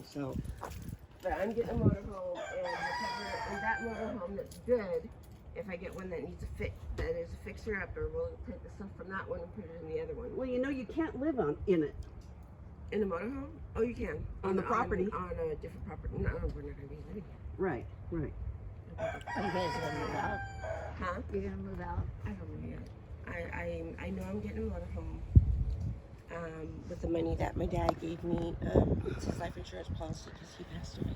So, but I'm getting a motorhome, and that motorhome that's good, if I get one that needs a that is a fixer-upper, we'll take the stuff from that one and put it in the other one. Well, you know, you can't live in it. In a motorhome? Oh, you can. On the property. On a different property. No, we're not going to be living here. Right, right. Are you guys gonna move out? Huh? You're gonna move out? I don't know yet. I know I'm getting a motorhome with the money that my dad gave me. It's his life insurance policy because he passed away.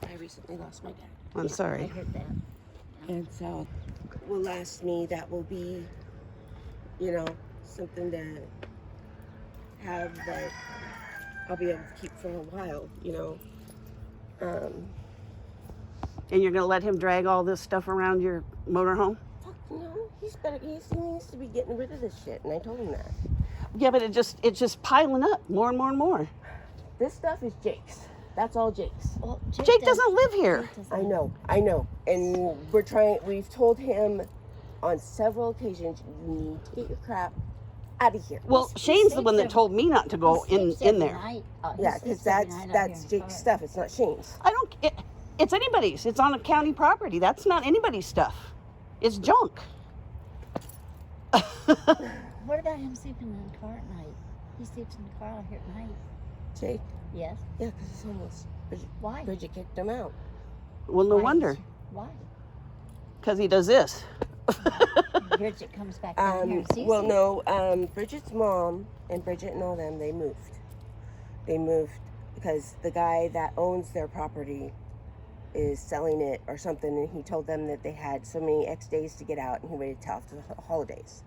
I recently lost my dad. I'm I sorry. heard that. And so will last me. That will be, you know, something to have that I'll be able to keep for a while, you know. And you're going to let him drag all this stuff around your motorhome? Fuck no, he needs to be getting rid of this shit, and I told him that. Yeah, but it's just piling up more and more and more. This stuff is Jake's. That's all Jake's. Well, Jake doesn't live here. I know. And we've told him on several occasions, you need to get your crap out of here. Well, Shane's the one that told me not to go in there. Yeah, because that's Jake's stuff. It's not Shane's. It's anybody's. It's on a county property. That's not anybody's stuff. It's junk. What about him sleeping in the car at night? He sleeps in the car out here at night. Jake? Yes. Yeah, because he's homeless. Why? Bridget kicked him out. Well, no wonder. Why? Because he does this. Bridget comes back down here and sees Well, him. no. Bridget's mom and Bridget and all them, they moved. They moved because the guy that owns their property is selling it or something, and he told them that they had so many X days to get out, and he waited till after the holidays,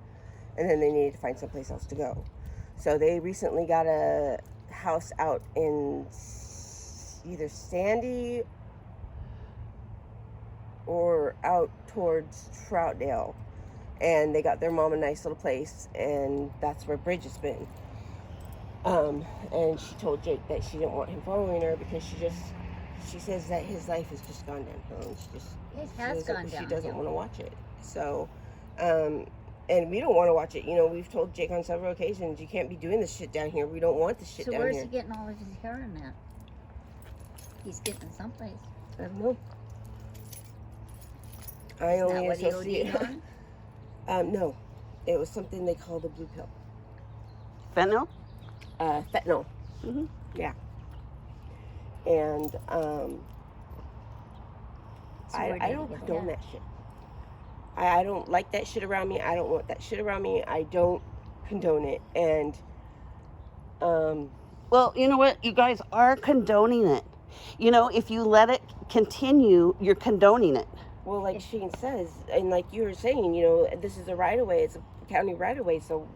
and then they needed to find someplace else to go. So they recently got a house out in either Sandy or out towards Troutdale, and they got their mom a nice little place, and that's where Bridget's been. And she told Jake that she didn't want him following her because she says that his life has just gone downhill, and she doesn't want to watch it. So, and we don't want to watch it. You know, we've told Jake on several occasions, you can't be doing this shit down here. We don't want this shit down here. So where's he getting all of his heroin at? He's getting it someplace. I don't know. I Is that only what he associate. OD'd on? No, it was something they call the blue pill. Fentanyl? Fentanyl. Mm-hmm. Yeah. And I don't condone that shit. I don't like that shit around me. I don't want that shit around me. I don't condone it. And well, you know what? You guys are condoning it. You know, if you let it continue, you're condoning it. well, like Shane says, and like you were saying, you know, this is a right-of-way. It's a county right-of-way, so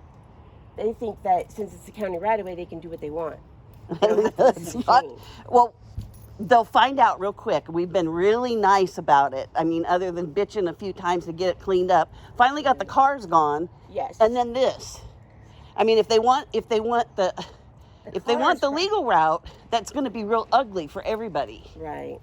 they think that since it's a county right-of-way, they can do what they want. They don't have to listen to Shane. Well, they'll find out real quick. We've been really nice about it. I mean, other than bitching a few times to get it cleaned up. Finally got the cars gone. Yes. And then this. I mean, if they want the legal route, that's going to be real ugly for everybody. Right.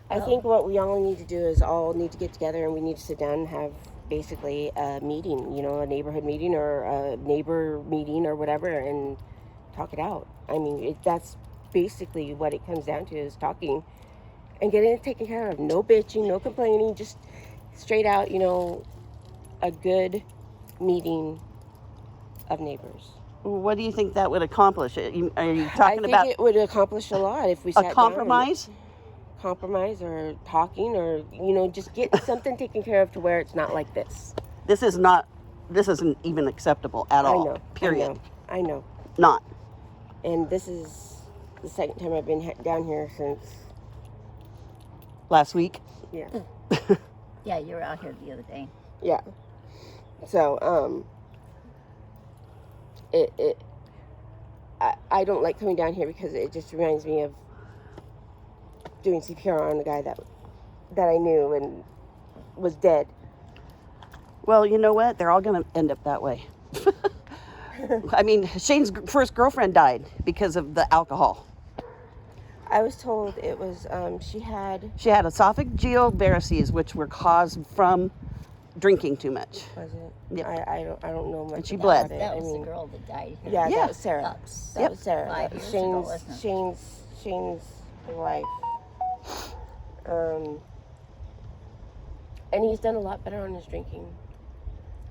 I think what we all need to do is all need to get together and we need to sit down and have basically a meeting, you know, a neighborhood meeting or a neighbor meeting or whatever, and talk it out. I mean, that's basically what it comes down to, is talking and getting it taken care of. No bitching, no complaining, just straight out, you know, a good meeting of neighbors. What do you think that would accomplish? Are you talking about I think it would accomplish a lot if we sat a compromise? Compromise or talking, or, you know, just get something taken care of to where it's not like this. This isn't even acceptable at all. I know. Period. I know. Not. And this is the second time I've been down here since Last week. Yeah. Yeah, you were out here the other day. Yeah. So, I don't like coming down here because it just reminds me of doing CPR on a guy that I knew and was dead. Well, you know what? They're all going to end up that way. I mean, Shane's first girlfriend died because of the alcohol. I was told it was, she had esophageal varices, which were caused from drinking too much. Was it? Yep. I don't know much. And she about bled. it. That was the girl that died here. Yeah, Yeah. that was Sarah. That was Sarah. 5 years ago, wasn't it? Shane's life. And he's done a lot better on his drinking.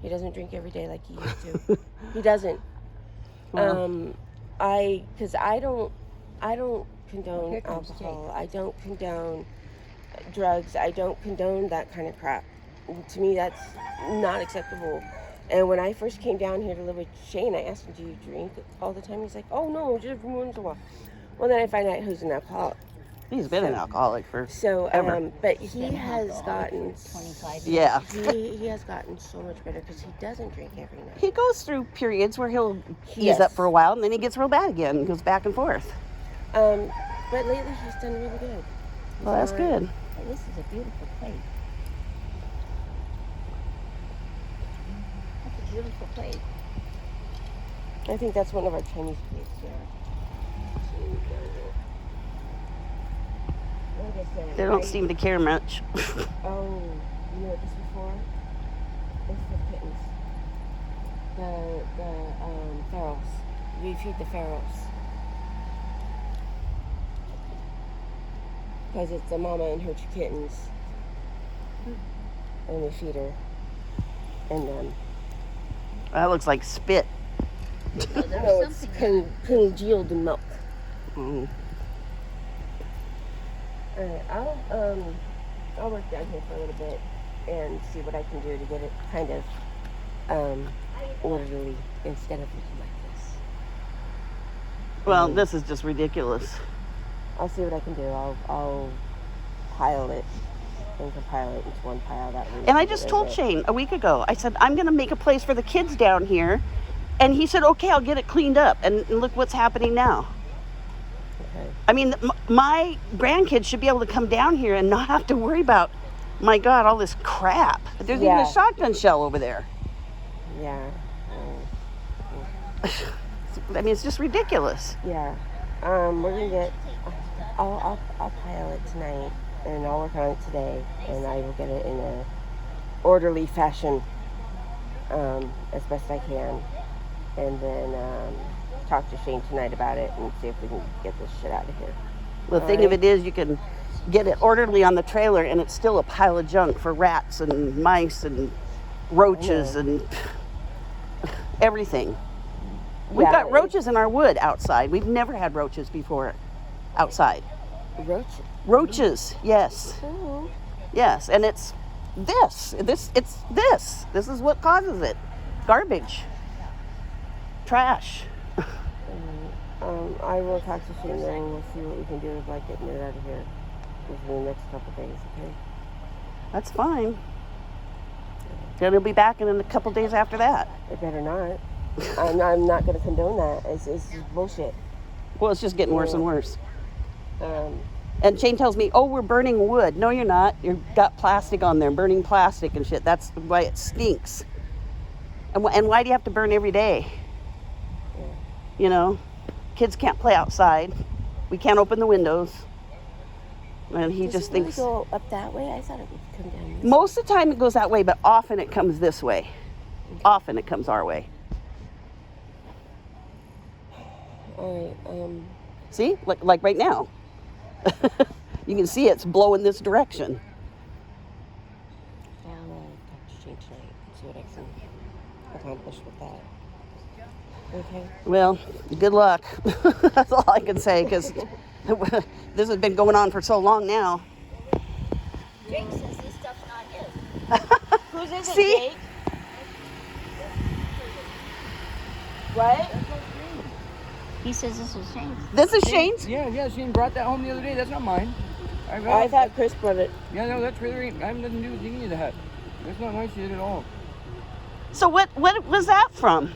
He doesn't drink every day like he used to. He doesn't. Well. Because I don't condone Here comes alcohol. I don't condone drugs. I don't condone that kind of crap. To me, that's not acceptable. And when I first came down here to live with Shane, I asked him, "Do you drink all the time?" He's like, "Oh no, just every once in a while." Well, then I find out who's an alcoholic. He's been an alcoholic for So, ever. but he has gotten 25 years. Yeah. he has gotten so much better because he doesn't drink every night. He goes through periods where he'll ease Yes. up for a while and then he gets real bad again and goes back and forth. But lately he's done really good. Well, that's good. Hey, this is a beautiful plate. That's a beautiful plate. I think that's one of our Chinese plates. Yeah. Like I said, They don't seem to care much. Oh, you know what this is for? It's for kittens. The ferals. We feed the ferals. Because it's a mama and her two kittens. And we feed her. And That looks like spit. Oh, there's no, it's something. congealed in milk. Mm. Alright, I'll work down here for a little bit and see what I can do to get it kind of orderly instead of looking like this. Well, this is just ridiculous. I'll see what I can do. I'll pile it and compile it into one pile that way. And I just told Shane a week ago, I said, I'm going to make a place for the kids down here. And he said, okay, I'll get it cleaned up. And look what's happening now. Okay. I mean, my grandkids should be able to come down here and not have to worry about, my God, all this crap. There's even Yeah. a shotgun shell over there. Yeah. I mean, it's just ridiculous. Yeah. We're gonna get. I'll pile it tonight, and I'll work on it today, and I will get it in a orderly fashion, as best I can, and then talk to Shane tonight about it and see if we can get this shit out of here. The thing of it is, you can get it orderly on the trailer, and it's still a pile of junk for rats and mice and roaches and everything. We've Yeah, got roaches in our wood outside. We've never had roaches before outside. Roach. Roaches, yes. Oh. Yes, and it's this. This is what causes it. Garbage. Trash. I will talk to Shane and we'll see what we can do about getting it out of here within the next couple of days, okay? That's fine. Then he'll be back in a couple days after that. It better not. I'm not going to condone that. It's bullshit. Well, it's just getting worse and worse. Um, And Shane tells me, oh, we're burning wood. No, you're not. You've got plastic on there, burning plastic and shit. That's why it stinks. And why do you have to burn every day? Yeah. You know, kids can't play outside. We can't open the windows. And he does just it really thinks... go up that way? I thought it would come down this Most of the time it goes that way, but often it comes this way. Often it comes our way. All right. See? Like right now. You can see it's blowing this direction. I'll talk to Shane tonight and see what I can accomplish with that. Okay. Well, good luck. That's all I can say, because this has been going on for so long now. Jake says this stuff's not his. Whose is it, See? Jake? What? He says this is Shane's. This is Shane's. Yeah, Shane brought that home the other day. That's not mine. I thought Chris brought it. Yeah, no, that's really, I have nothing to do with any of that. That's not my shit at all. So what was that from?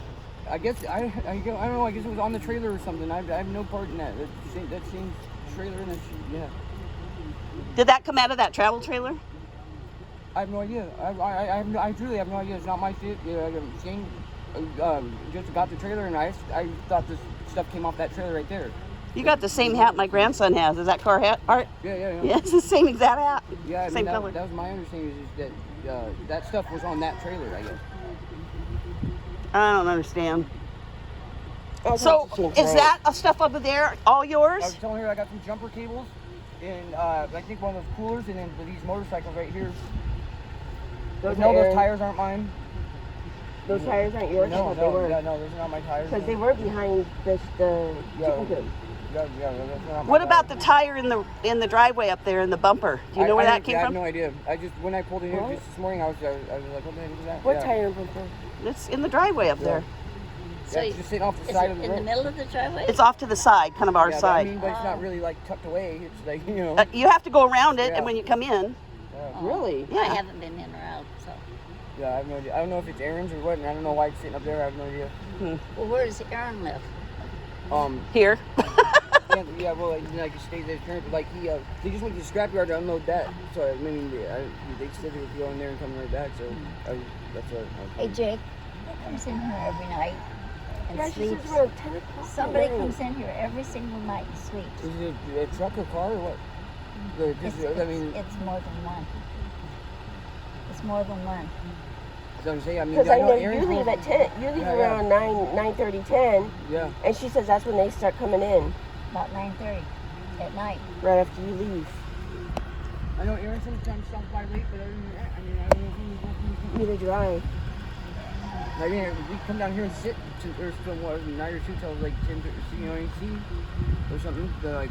I guess, I don't know, I guess it was on the trailer or something. I have no part in that. That's Shane's trailer and that shit, yeah. Did that come out of that travel trailer? I have no idea. I truly have no idea. It's not my shit. Shane just got the trailer and I thought this stuff came off that trailer right there. You got the same hat my grandson has. Is that car hat, Art? Yeah. Yeah, it's the same exact hat. Yeah, I mean, same color. that was my understanding is that that stuff was on that trailer, I guess. I don't understand. I'll So talk to Shane is tonight. that stuff over there all I was yours? telling her I got some jumper cables and I think one of those coolers, and then these motorcycles right here. Those No, are those Aaron- tires aren't mine. Those tires aren't yours? I No, thought no, they were. yeah, no, those are not my tires. Because they were behind the Yeah. chicken coop. Yeah, that's not my What about the tires. tire in the driveway up there in the bumper? Do you know where that came I have from? no idea. I just when I pulled in here What? just this morning, I was like, what the heck is that? What yeah. tire bumper? It's in the driveway up there. So Yeah, it's just sitting off the is side it of the in road. the middle of the driveway? It's off to the side, kind of our Yeah, side. but it's not really like tucked away. It's like You have to go around it, Yeah. and when you come in, Yeah. Really? yeah. I haven't been in or out, so. Yeah, I have no idea. I don't know if it's Aaron's or what, and I don't know why it's sitting up there. I have no idea. Well, where does Aaron live? Here. Yeah, well, like he stays at his parents, but like they just went to the scrapyard to unload that. So I mean, they said they would go in there and come right back. So that's what. Hey, Jake, who comes in here every night and Yeah, she sleeps? says around 10 o'clock. Somebody at night. comes in here every single night and sleeps. Is it a truck or car or what? I mean, It's more than one. It's more than one. so I'm saying, I mean, Because I know Aaron's you leave home- at 10. You leave Yeah, yeah. around 9:30, 10. Yeah. And she says that's when they start coming in, About 9:30 at night. right after you leave. I know Aaron sometimes stops by late, but other than that, I mean, I don't know who. Neither do I. I mean, we come down here and sit or film what, a night or two till like 10, or something. But like,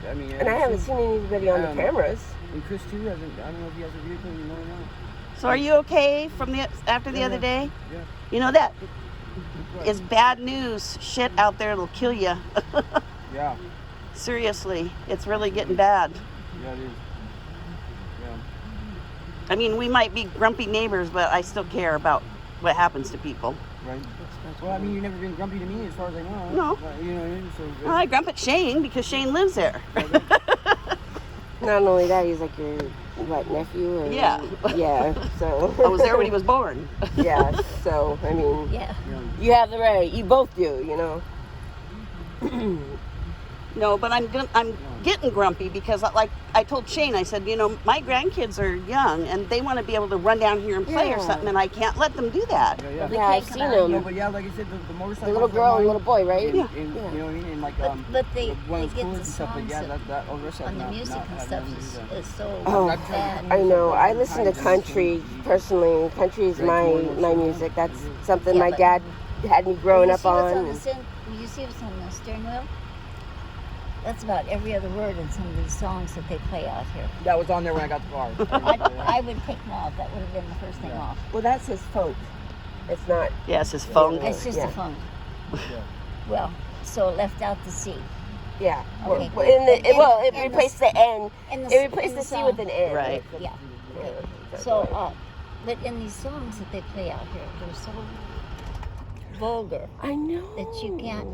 I mean, And I haven't seen anybody on the cameras. And Chris too hasn't. I don't know if he has a vehicle. You know or not. So are you okay from after the Yeah, other yeah. day? Yeah. You know that What? is bad news. Shit out there will kill you. Yeah. Seriously, it's really getting bad. Yeah, it is. Yeah. I mean, we might be grumpy neighbors, but I still care about what happens to people. Right. Well, I mean, you've never been grumpy to me, as far as I know. No. You know what I mean? So. Well, I grump at Shane because Shane lives there. Not only that, he's like your nephew. Or, Yeah. Yeah. So. I was there when he was born. Yeah. So I mean, Yeah. you have the right. You both do. You know. No, but I'm getting grumpy because, like I told Shane, I said, my grandkids are young and they want to be able to run down here and play or Yeah. something, and I can't let them do that. Yeah, yeah. They Yeah, can't I've come seen out them. No, here. but yeah, like I said, the motorcycle. The little girl and little boy, right? And, Yeah. and, Yeah. You know what I mean? And like, But they one of those get coolers the and stuff, but songs yeah, that- that over on the music and stuff is so Oh, bad. I know. I listen to country personally. Country is my music. That's something Yeah, my but- dad had me growing You up see what's on. You see what's on the steering wheel? That's about every other word in some of these songs that they play out here. That was on there when I got the car. I would take them off. That would have been the first thing off. Well, that's his folk. It's not. Yes, his phone. Yeah. It's just Yeah. a phone. Well, so it left out the C. Yeah. Okay. Well, it And replaced the N. And It replaced the C song. with an N. Right. Yeah. Okay. Yeah. So, but in these songs that they play out here, they're so vulgar I know. that you can't.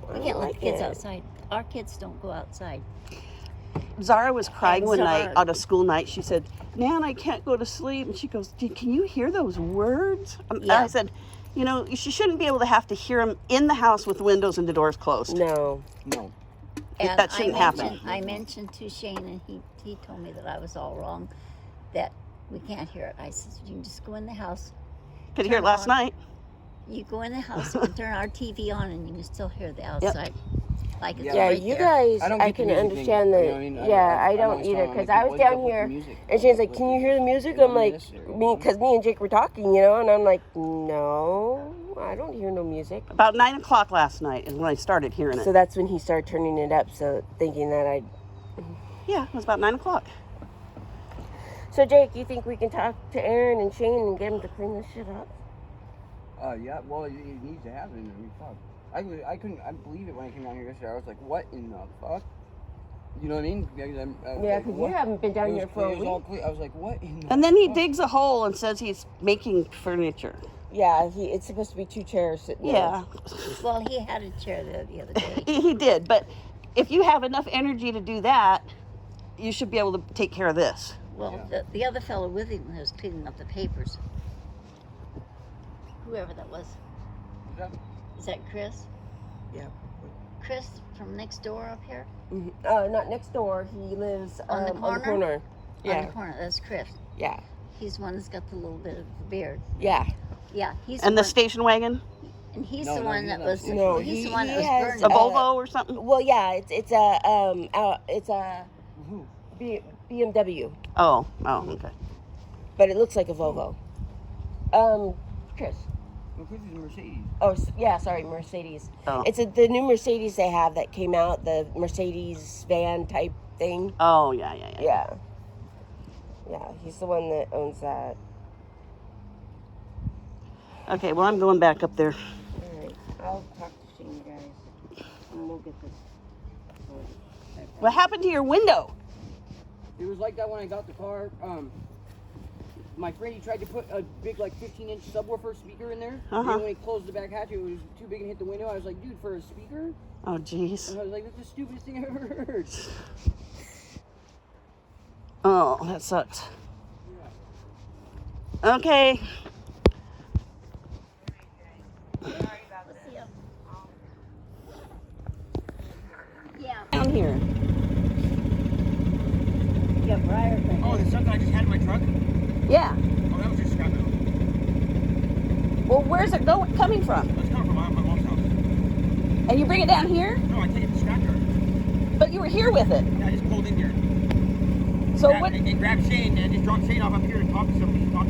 I We can't let like the kids it. outside. Our kids don't go outside. Zara was crying And one night Zara- on a school night. She said, "Nan, I can't go to sleep." And she goes, "Can you hear those words?" And Yeah. I said, she shouldn't be able to have to hear them in the house with windows and the doors closed. No. No. And That shouldn't happen. I mentioned to Shane, and he told me that I was all wrong, that we can't hear it. I said, you can just go in the house. Could hear it Turn last on. night. You go in the house and turn our TV on, and you can still hear the outside. Like it's Yeah, right you there. guys, I don't I get the can music understand thing, that. you know what I mean? Yeah, I I'm don't always either. telling, Because like, I was what's up down with the here, music? and Shane's like, "Can you hear the music?" I'm like, because me and Jake were talking, and I'm like, "No, I don't hear no music." About 9 o'clock last night is when I started hearing it. So that's when he started turning it up. So thinking that I'd. Yeah, it was about 9 o'clock. So Jake, you think we can talk to Aaron and Shane and get them to clean this shit up? Yeah, well, it needs to happen. I mean, fuck. I couldn't believe it when I came down here yesterday. I was like, what in the fuck? You know what I mean? Yeah, like, because you what? haven't been down It here was for a clear, it was all week. clear. I was like, what in the And then he fuck? digs a hole and says he's making furniture. Yeah, it's supposed to be 2 chairs sitting there. Yeah, Well, he had a chair there the other day. he did. But if you have enough energy to do that, you should be able to take care of this. Well, Yeah. the other fellow with him was cleaning up the papers. Whoever that was. Is that Chris? Yeah. Chris from next door up here? Not next door. He lives On the on the corner? corner. On Yeah. the corner. That's Chris. Yeah. He's one that's got the little bit of the beard. Yeah. Yeah, he's And the one- station wagon? And he's No, the no, one he's that not. was. No, he's he- the one he that was has, burning. A Volvo or something? Well, yeah, it's a BMW, Oh, okay. but it looks like a Volvo. Chris. Well, Chris is a Mercedes. Oh, yeah, sorry, Mercedes. Oh. It's the new Mercedes they have that came out, the Mercedes van type thing. Oh, yeah. Yeah. Yeah, he's the one that owns that. Okay, well, I'm going back up there. All right, I'll talk to Shane, guys, and we'll get this. What happened to your window? It was like that when I got the car. My friend, he tried to put a big, like, 15-inch subwoofer speaker in there. Uh-huh. And when he closed the back hatch, it was too big and hit the window. I was like, dude, for a speaker? Oh, jeez. And I was like, that's the stupidest thing I've ever heard. Oh, that sucks. Okay. Yeah. Down here. Yeah, Briar thing. Oh, the stuff that I just had in my truck? Yeah. Oh, that was just scrap metal. Well, where's it coming from? That's coming from my mom's house. And you bring it down here? No, I take it to the scrapyard. But you were here with it. Yeah, I just pulled in here. So what? And grabbed Shane and just dropped Shane off up here to talk to somebody. Talk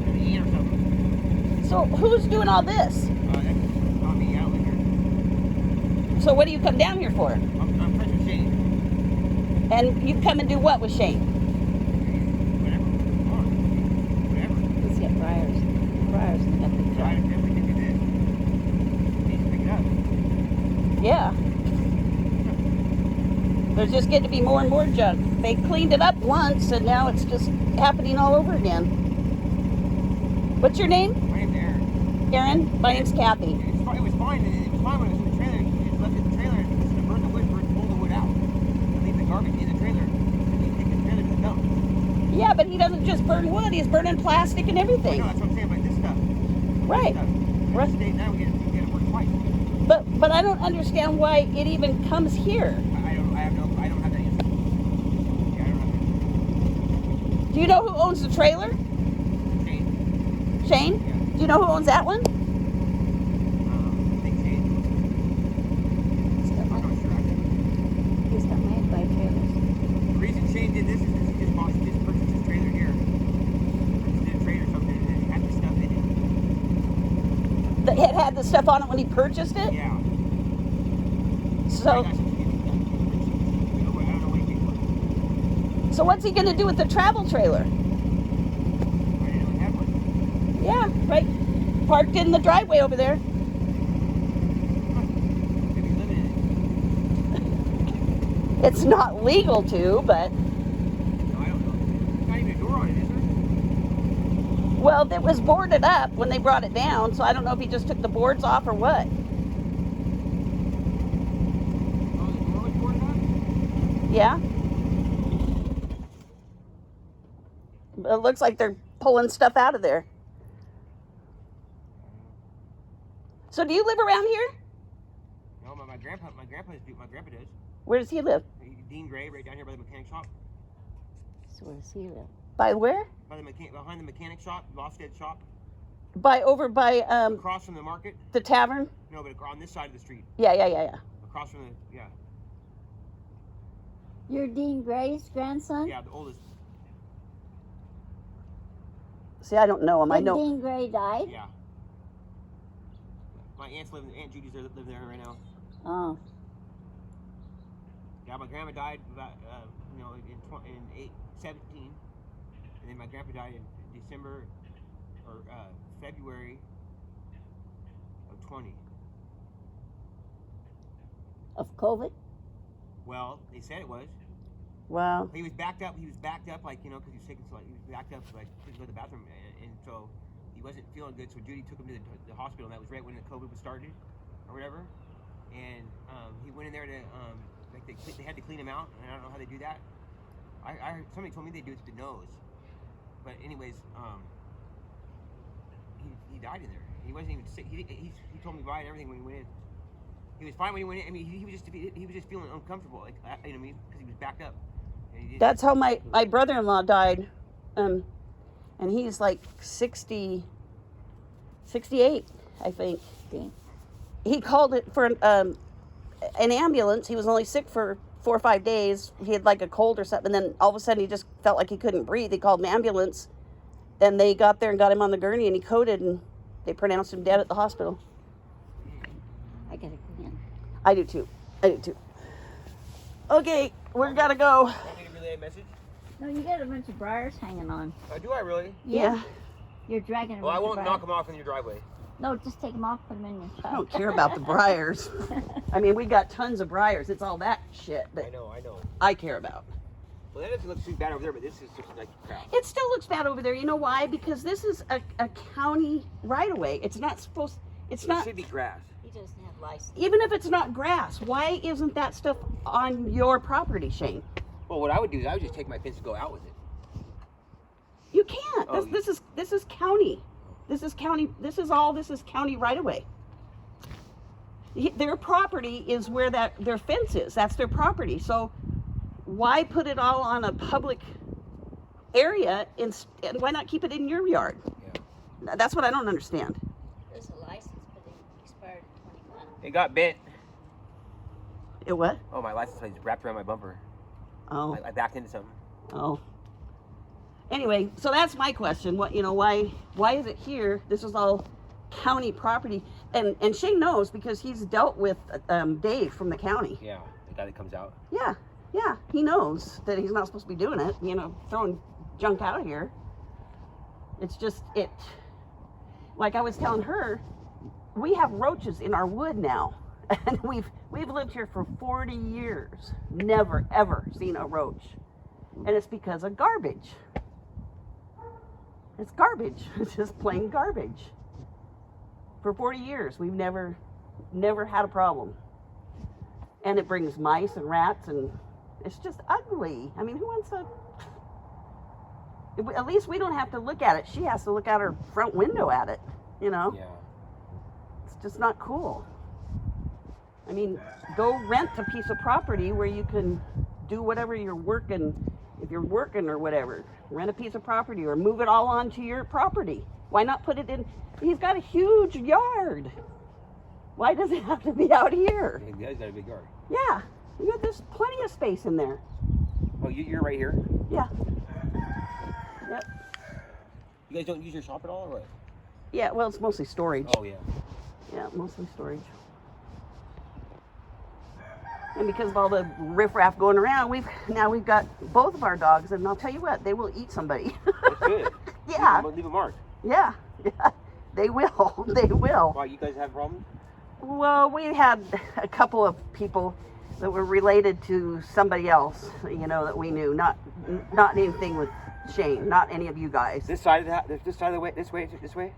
to Ian or something. So who's doing all this? That's not me out here. So what do you come down here for? I'm friends with Shane. And you come and do what with Shane? Whatever. Come on. Whatever. Let's get Briar's. Briar's in the big Try to everything it is. Needs to pick it up. Yeah. There's just getting to be more and more junk. They cleaned it up once, and now it's just happening all over again. What's your name? My name's Aaron. Aaron? My name's Kathy. It was fine. It was fine when it was in the trailer. You just left it in the trailer and just burn the wood, pull the wood out. And leave the garbage in the trailer. And you take the trailer to the dump. Yeah, but he doesn't just burn wood, he's burning plastic and I everything. know, that's what I'm saying, but this stuff. Right. Right. Today, now we get it work twice. But I don't understand why it even comes here. I don't have that answer. Yeah, I don't have that. Do you know who owns the trailer? Shane? Shane? Yeah. Do you know who owns that one? I think Shane. I'm not sure actually. He's got made by trailers. The reason Shane did this is because he just purchased his trailer here. Purchased a trailer or something and it had the stuff in it. That had the stuff on it when he purchased it? Yeah. So, I don't know what he paid for it. so what's he going to do with the travel trailer? I didn't know he had one. Yeah, right. Parked in the driveway over there. Maybe he's living in it. It's not legal to, but, No, I don't know. There's not even a door on it, is there? well, it was boarded up when they brought it down, so I don't know if he just took the boards off or what. Oh, the door was boarded up? Yeah. It looks like they're pulling stuff out of there. So do you live around here? No, my grandpa does. Where does he live? Dean Gray, right down here by the mechanic shop. So where does he live? By where? Behind the mechanic shop, Lofstead shop, Over by across from the market. the tavern? No, but on this side of the street, Yeah. across from the You're Dean Gray's grandson? the oldest. See, I don't know him. I Did know. Dean Gray died? Yeah. My Aunt Judy's live there right now. Oh. Yeah, my grandma died about in 17, and then my grandpa died in December or February of 20. Of COVID? Well, they said it was. Wow. He was backed up, like, because he was taking, he was backed up, like, to go to the bathroom, and so he wasn't feeling good, so Judy took him to the hospital, and that was right when the COVID was started, or whatever, and he went in there to, like, they had to clean him out, and I don't know how they do that. I heard, somebody told me they do it to the nose, but anyways, he died in there. He wasn't even sick. He told me why and everything when he went in. He was fine when he went in. I mean, he was just feeling uncomfortable, like, you know what I mean, because he was backed up. That's how my brother-in-law died. And he's like 68, I think. stink. He called it for an ambulance. He was only sick for 4 or 5 days. He had like a cold or something. And then all of a sudden he just felt like he couldn't breathe. He called an ambulance. And they got there and got him on the gurney, and he coded, and they pronounced him dead at the hospital. I gotta go in. I do too. Okay, we're gotta go. Want me to relay a message? No, you got a bunch of briars hanging on. Do I really? Yeah. You're dragging a Well, I bunch won't of knock briars. them off in your driveway. No, just take them off, put them in your I truck. don't care about the briars. I mean, we got tons of briars. It's all that shit I that know. I care about. Well, that doesn't look too bad over there, but this is just like crap. It still looks bad over there. You know why? Because this is a county right of way. It's not supposed. It's It not. should be grass. He doesn't have license. Even if it's not grass, why isn't that stuff on your property, Shane? Well, what I would do is I would just take my fence and go out with it. You can't. Oh, This is county. This is county. This is county right of way. Their property is where their fence is. That's their property. So why put it all on a public area and why not keep it in your yard? Yeah. That's what I don't understand. There's a license, but it expired in 21. It got bent. It what? Oh, my license plate's wrapped around my bumper. Oh, I backed into something. oh. Anyway, so that's my question. Why is it here? This is all county property, and Shane knows because he's dealt with Dave from the county. Yeah, the guy that comes out. Yeah, he knows that he's not supposed to be doing it. Throwing junk out of here. It's just it. Like I was telling her, we have roaches in our wood now, and we've lived here for 40 years, never ever seen a roach, and it's because of garbage. It's garbage. It's just plain garbage. For 40 years, we've never had a problem. And it brings mice and rats, and it's just ugly. I mean, who wants to... At least we don't have to look at it. She has to look out her front window at it, Yeah. It's just not cool. I mean, go rent a piece of property where you can do whatever you're working, if you're working or whatever. Rent a piece of property or move it all onto your property. Why not put it in? He's got a huge yard. Why does it have to be out here? The guy's got a big yard. Yeah, there's plenty of space in there. Oh, you're right here? Yeah. Yep. You guys don't use your shop at all, or what? Yeah, well, it's mostly storage. Oh, yeah. Yeah, mostly storage. And because of all the riffraff going around, we've got both of our dogs, and I'll tell you what, they will eat somebody. That's good. Yeah. Leave a mark. Yeah, they will. They will. Why, you guys have problems? Well, we had a couple of people that were related to somebody else, that we knew. Not anything with Shane. Not any of you guys. This side of this side of the way, this way?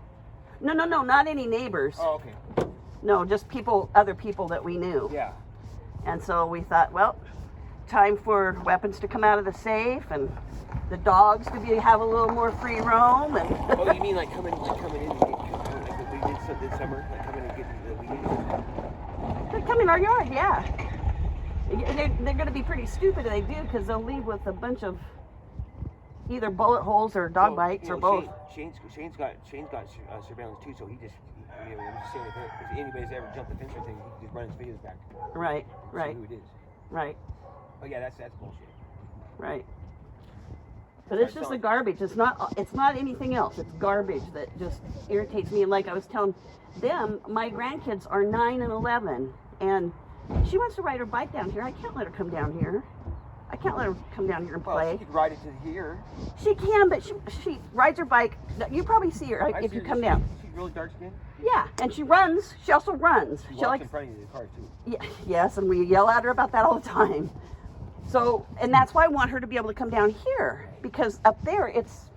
No, not any neighbors. Oh, okay. No, just other people that we knew. Yeah. And so we thought, well, time for weapons to come out of the safe and the dogs to have a little more free roam. And Oh, you mean like coming in and get, like we did this summer, like coming and get the weed? they come in our yard, yeah. They're going to be pretty stupid if they do, because they'll leave with a bunch of either bullet holes or dog bites or both. Shane's got surveillance too, so he just. I'm just saying, if anybody's ever jumped the fence or anything, he can just run his videos back. Right. See who it is. Right. Oh yeah, that's bullshit. Right. But it's just the garbage. It's not anything else. It's garbage that just irritates me. And like I was telling them, my grandkids are 9 and 11, and she wants to ride her bike down here. I can't let her come down here. I can't let her come down here and play. Well, she could ride it to here. She can, but she rides her bike. You probably see her if you come down. She's really dark skinned. Yeah, and she runs. She also runs. She walks in front of you in the car too. Yeah, yes, and we yell at her about that all the time. So, and that's why I want her to be able to come down here, because up there it's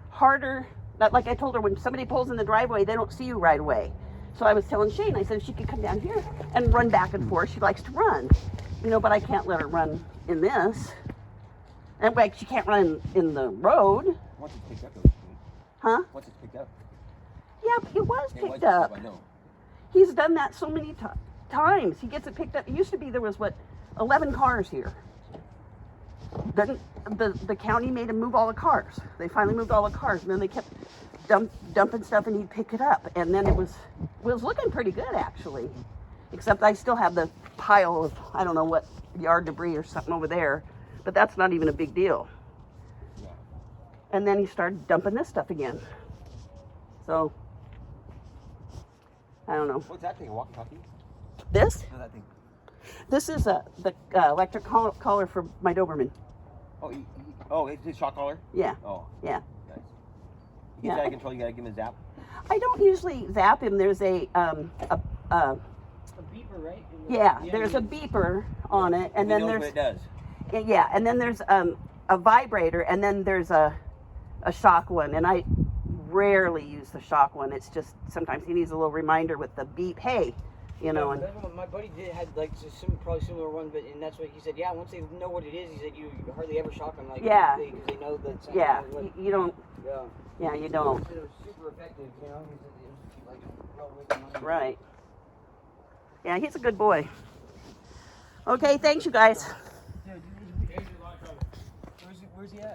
harder. Like I told her, when somebody pulls in the driveway, they don't see you right away. So I was telling Shane, I said she could come down here and run back and forth. She likes to run, but I can't let her run in this. And like, she can't run in the road. Once it's picked up, though. Huh? Once it's picked up. Yeah, but it was picked up. I know. He's done that so many times. He gets it picked up. It used to be there was 11 cars here. Then the county made him move all the cars. They finally moved all the cars, and then they kept dumping stuff, and he'd pick it up, and then it was looking pretty good actually, except I still have the pile of I don't know what yard debris or something over there, but that's not even a big deal. Yeah. And then he started dumping this stuff again. So I don't know. What's that thing? A walkie-talkie? This What's that thing? this is the electric collar for my Doberman. Oh, it's his shock collar? Yeah. Oh. Yeah. Nice. You get Yeah. out of control, you gotta give him a zap. I don't usually zap him. There's a A beeper, right? yeah, there's a beeper on it, and He then knows there's what it does. yeah, and then there's a vibrator, and then there's a shock one, and I rarely use the shock one. It's just sometimes he needs a little reminder with the beep, hey, you know. And That's what my buddy had like probably similar one, but and that's what he said. Yeah, once they know what it is, he said you hardly ever shock them. Like Yeah. because they know that. yeah, What, you don't. yeah. Yeah, you don't. It was super effective, you know. He said it was like well worth the money. Right. Yeah, he's a good boy. Okay, thanks you guys. Dude, where's he at?